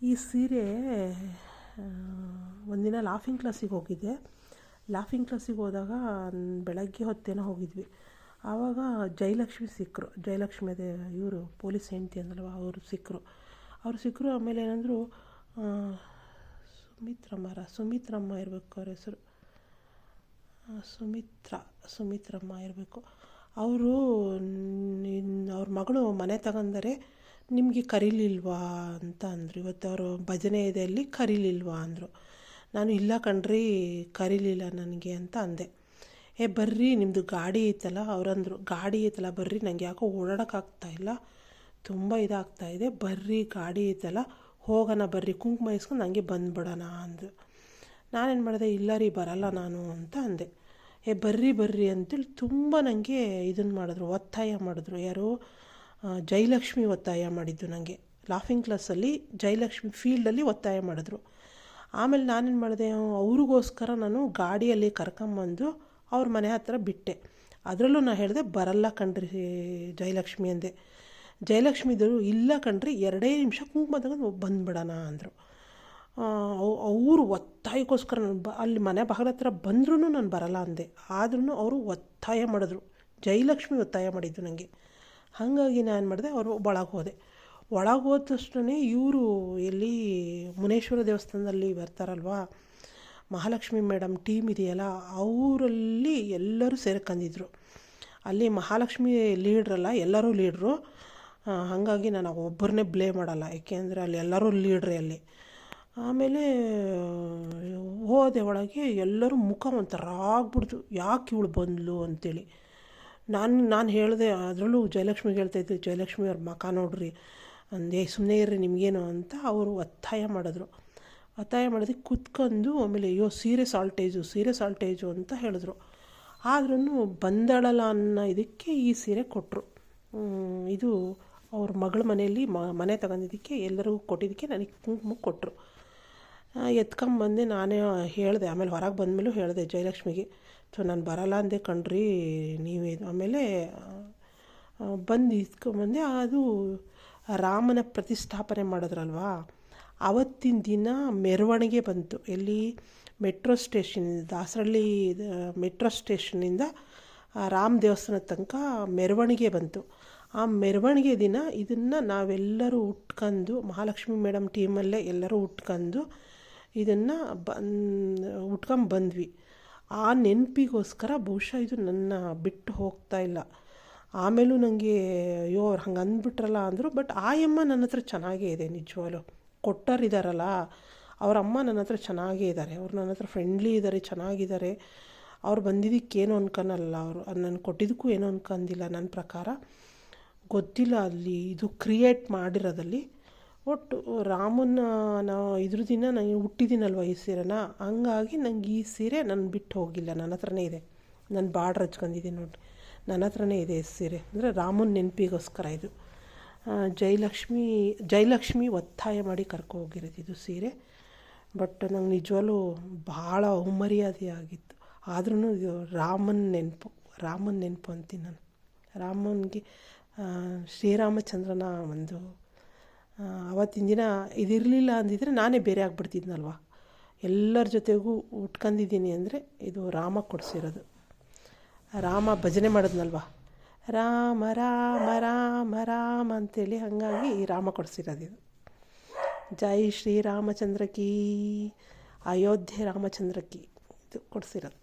ಈ ಸೀರೆ ಒಂದಿನ ಲಾಫಿಂಗ್ ಕ್ಲಾಸಿಗೆ ಹೋಗಿದ್ದೆ. ಲಾಫಿಂಗ್ ಕ್ಲಾಸಿಗೆ ಹೋದಾಗ ಬೆಳಗ್ಗೆ ಹೊತ್ತೇನೋ ಹೋಗಿದ್ವಿ. ಆವಾಗ ಜಯಲಕ್ಷ್ಮಿ ಸಿಕ್ಕರು. ಜಯಲಕ್ಷ್ಮಿ ಅದೇ ಇವರು ಪೊಲೀಸ್ ಹೆಂಡತಿ ಅಂದಲ್ವ, ಅವರು ಸಿಕ್ಕರು. ಆಮೇಲೆ ಏನಂದರು, ಸುಮಿತ್ರಮ್ಮ ಇರಬೇಕು ಅವ್ರ ಹೆಸರು, ಸುಮಿತ್ರಮ್ಮ ಇರಬೇಕು. ಅವರು ಅವ್ರ ಮಗಳು ಮನೆ ತಗೊಂಡರೆ ನಿಮಗೆ ಕರೀಲಿಲ್ವಾ ಅಂತ ಅಂದರು. ಇವತ್ತು ಅವರು ಭಜನೆ ಇದೆಯಲ್ಲಿ ಕರೀಲಿಲ್ವಾ ಅಂದರು. ನಾನು ಇಲ್ಲ ಕಣ್ರಿ, ಕರೀಲಿಲ್ಲ ನನಗೆ ಅಂತ ಅಂದೆ. ಬರ್ರಿ ನಿಮ್ಮದು ಗಾಡಿ ಐತಲ್ಲ, ಅವರಂದರು ಗಾಡಿ ಐತಲ್ಲ ಬರ್ರಿ, ನನಗೆ ಯಾಕೋ ಓಡಾಡೋಕ್ಕಾಗ್ತಾಯಿಲ್ಲ, ತುಂಬ ಇದಾಗ್ತಾಯಿದೆ, ಬರ್ರಿ ಗಾಡಿ ಐತಲ್ಲ ಹೋಗೋಣ ಬರ್ರಿ, ಕುಂಕುಮ ಇಸ್ಕೊಂಡು ನನಗೆ ಬಂದುಬಿಡೋಣ ಅಂದರು. ನಾನೇನು ಮಾಡಿದೆ, ಇಲ್ಲ ರೀ ಬರಲ್ಲ ನಾನು ಅಂತ ಅಂದೆ. ಬರ್ರಿ ಅಂತೇಳಿ ತುಂಬ ನನಗೆ ಇದನ್ನು ಮಾಡಿದ್ರು, ಒತ್ತಾಯ ಮಾಡಿದ್ರು. ಯಾರು? ಜಯಲಕ್ಷ್ಮಿ ಒತ್ತಾಯ ಮಾಡಿದ್ದು ನನಗೆ. ಲಾಫಿಂಗ್ ಕ್ಲಾಸಲ್ಲಿ ಜಯಲಕ್ಷ್ಮಿ ಫೀಲ್ಡಲ್ಲಿ ಒತ್ತಾಯ ಮಾಡಿದ್ರು. ಆಮೇಲೆ ನಾನೇನು ಮಾಡಿದೆ, ಅವ್ರಿಗೋಸ್ಕರ ನಾನು ಗಾಡಿಯಲ್ಲಿ ಕರ್ಕೊಂಬಂದು ಅವ್ರ ಮನೆ ಹತ್ರ ಬಿಟ್ಟೆ. ಅದರಲ್ಲೂ ನಾನು ಹೇಳಿದೆ ಬರಲ್ಲ ಕಣ್ರಿ ಜಯಲಕ್ಷ್ಮಿ ಅಂದೆ. ಜಯಲಕ್ಷ್ಮಿದರು ಇಲ್ಲ ಕಣ್ರಿ 2 ನಿಮಿಷ ಕುಂಕುಮ ತಗೊಂಡು ಬಂದುಬಿಡೋಣ ಅಂದರು. ಅವರು ಒತ್ತಾಯಕ್ಕೋಸ್ಕರ ಅಲ್ಲಿ ಮನೆ ಬಾಗಿಲ ಹತ್ರ ಬಂದ್ರೂ ನಾನು ಬರಲ್ಲ ಅಂದೆ. ಆದ್ರೂ ಅವರು ಒತ್ತಾಯ ಮಾಡಿದ್ರು, ಜಯಲಕ್ಷ್ಮಿ ಒತ್ತಾಯ ಮಾಡಿದ್ದು ನನಗೆ. ಹಾಗಾಗಿ ನಾನು ಮಾಡಿದೆ, ಅವರು ಒಳಗೆ ಹೋದ ತಕ್ಷಣ ಇವರು ಎಲ್ಲಿ ಮುನೇಶ್ವರ ದೇವಸ್ಥಾನದಲ್ಲಿ ಬರ್ತಾರಲ್ವ, ಮಹಾಲಕ್ಷ್ಮಿ ಮೇಡಮ್ ಟೀಮ್ ಇದೆಯಲ್ಲ, ಅವರಲ್ಲಿ ಎಲ್ಲರೂ ಸೇರ್ಕೊಂಡಿದ್ರು. ಅಲ್ಲಿ ಮಹಾಲಕ್ಷ್ಮಿ ಲೀಡ್ರಲ್ಲ, ಎಲ್ಲರೂ ಲೀಡ್ರು. ಹಾಗಾಗಿ ನಾನು ಒಬ್ಬರನ್ನೇ ಬ್ಲೇಮ್ ಮಾಡಲ್ಲ, ಏಕೆಂದರೆ ಅಲ್ಲಿ ಎಲ್ಲರೂ ಲೀಡ್ರೇ ಅಲ್ಲಿ. ಆಮೇಲೆ ಹೋದೆ ಒಳಗೆ, ಎಲ್ಲರೂ ಮುಖ ಒಂಥರ ಆಗ್ಬಿಡ್ತು, ಯಾಕೆ ಇವಳು ಬಂದ್ಲು ಅಂತೇಳಿ. ನಾನು ಹೇಳಿದೆ, ಅದರಲ್ಲೂ ಜಯಲಕ್ಷ್ಮಿಗೆ ಹೇಳ್ತಾಯಿದ್ದೆ, ಜಯಲಕ್ಷ್ಮಿ ಅವ್ರ ಮುಖ ನೋಡ್ರಿ ಅಂದೆ, ಸುಮ್ಮನೆ ಇರ್ರಿ ನಿಮಗೇನು ಅಂತ. ಅವರು ಒತ್ತಾಯ ಮಾಡಿದಕ್ಕೆ ಕೂತ್ಕೊಂಡು ಆಮೇಲೆ ಸೀರೆ ಸಾಲ್ಟೇಜು ಅಂತ ಹೇಳಿದ್ರು. ಆದ್ರೂ ಬಂದಳಲ್ಲ ಅನ್ನೋ ಇದಕ್ಕೆ ಈ ಸೀರೆ ಕೊಟ್ಟರು. ಇದು ಅವ್ರ ಮಗಳ ಮನೆಯಲ್ಲಿ ಮನೆ ತಗೊಂಡಿದ್ದಕ್ಕೆ ಎಲ್ಲರಿಗೂ ಕೊಟ್ಟಿದ್ದಕ್ಕೆ ನನಗೆ ಕುಂಕುಮ ಕೊಟ್ಟರು. ಎತ್ಕೊಂಬಂದೆ, ನಾನೇ ಹೇಳಿದೆ. ಆಮೇಲೆ ಹೊರಗೆ ಬಂದಮೇಲೂ ಹೇಳಿದೆ ಜಯಲಕ್ಷ್ಮಿಗೆ, ನಾನು ಬರಲ್ಲ ಅಂದೆ ಕಣ್ರಿ ನೀವೇ. ಆಮೇಲೆ ಬಂದು ಇಸ್ಕೊಂಬಂದೆ. ಅದು ರಾಮನ ಪ್ರತಿಷ್ಠಾಪನೆ ಮಾಡಿದ್ರಲ್ವ, ಆವತ್ತಿನ ದಿನ ಮೆರವಣಿಗೆ ಬಂತು. ಎಲ್ಲಿ? ಮೆಟ್ರೋ ಸ್ಟೇಷನ್, ದಾಸರಳ್ಳಿ ಮೆಟ್ರೋ ಸ್ಟೇಷನ್ನಿಂದ ರಾಮ ದೇವಸ್ಥಾನದ ತನಕ ಮೆರವಣಿಗೆ ಬಂತು. ಆ ಮೆರವಣಿಗೆ ದಿನ ಇದನ್ನು ನಾವೆಲ್ಲರೂ ಉಟ್ಕೊಂಡು, ಮಹಾಲಕ್ಷ್ಮಿ ಮೇಡಮ್ ಟೀಮಲ್ಲೇ ಎಲ್ಲರೂ ಉಟ್ಕೊಂಡು ಇದನ್ನು ಬಂದ್ವಿ. ಆ ನೆನಪಿಗೋಸ್ಕರ ಬಹುಶಃ ಇದು ನನ್ನ ಬಿಟ್ಟು ಹೋಗ್ತಾಯಿಲ್ಲ. ಆಮೇಲೂ ನನಗೆ ಅವ್ರು ಹಂಗೆ ಅಂದ್ಬಿಟ್ರಲ್ಲ ಅಂದರು. ಬಟ್ ಆಯಮ್ಮ ನನ್ನ ಹತ್ರ ಚೆನ್ನಾಗೇ ಇದೆ, ನಿಜವಾಗ್ಲೂ ಕೊಟ್ಟರಿದ್ದಾರಲ್ಲ ಅವ್ರ ಅಮ್ಮ ನನ್ನ ಹತ್ರ ಚೆನ್ನಾಗೇ ಇದ್ದಾರೆ. ಅವ್ರು ನನ್ನ ಹತ್ರ ಫ್ರೆಂಡ್ಲಿ ಇದ್ದಾರೆ, ಚೆನ್ನಾಗಿದ್ದಾರೆ. ಅವ್ರು ಬಂದಿದ್ದಕ್ಕೇನು ಅನ್ಕೊಳಲ್ಲ, ಅವರು ನಾನು ಕೊಟ್ಟಿದ್ದಕ್ಕೂ ಏನೂ ಅನ್ಕೊಂಡಿಲ್ಲ. ನನ್ನ ಪ್ರಕಾರ ಗೊತ್ತಿಲ್ಲ ಅಲ್ಲಿ ಇದು ಕ್ರಿಯೇಟ್ ಮಾಡಿರೋದಲ್ಲಿ. ಒಟ್ಟು ರಾಮನ ನಾವು ಇದ್ರ ದಿನ ನಾನು ಹುಟ್ಟಿದ್ದೀನಲ್ವ ಈ ಸೀರೆನ, ಹಂಗಾಗಿ ನಂಗೆ ಈ ಸೀರೆ ನಾನು ಬಿಟ್ಟು ಹೋಗಿಲ್ಲ, ನನ್ನ ಹತ್ರನೇ ಇದೆ. ನಾನು ಬಾರ್ಡ್ರ್ ಹಚ್ಕೊಂಡಿದ್ದೀನಿ ನೋಡಿ, ನನ್ನ ಹತ್ರನೇ ಇದೆ ಈ ಸೀರೆ. ಅಂದರೆ ರಾಮನ ನೆನಪಿಗೋಸ್ಕರ ಇದು. ಜಯಲಕ್ಷ್ಮಿ ಒತ್ತಾಯ ಮಾಡಿ ಹೋಗಿರೋದು ಇದು ಸೀರೆ. ಬಟ್ ನಂಗೆ ನಿಜವಾಗ್ಲೂ ಭಾಳ ಅವಮರ್ಯಾದೆ ಆಗಿತ್ತು. ಆದ್ರೂ ಇದು ರಾಮನ ನೆನಪು ಅಂತೀನಿ ನಾನು. ರಾಮನಿಗೆ ಶ್ರೀರಾಮಚಂದ್ರನ ಒಂದು ಆವತ್ತಿನ ದಿನ ಇದಿರಲಿಲ್ಲ ಅಂದಿದ್ರೆ ನಾನೇ ಬೇರೆ ಆಗಿಬಿಡ್ತಿದ್ನಲ್ವ. ಎಲ್ಲರ ಜೊತೆಗೂ ಉಟ್ಕೊಂಡಿದ್ದೀನಿ ಅಂದರೆ ಇದು ರಾಮ ಕೊಡಿಸಿರೋದು. ರಾಮ ಭಜನೆ ಮಾಡಿದ್ನಲ್ವ, ರಾಮ ರಾಮ ರಾಮ ರಾಮ ಅಂತೇಳಿ, ಹಾಗಾಗಿ ಈ ರಾಮ ಕೊಡಿಸಿರೋದು ಇದು. ಜೈ ಶ್ರೀರಾಮಚಂದ್ರ ಕೀ, ಅಯೋಧ್ಯೆ ರಾಮಚಂದ್ರ ಕೀ, ಇದು ಕೊಡಿಸಿರೋದು.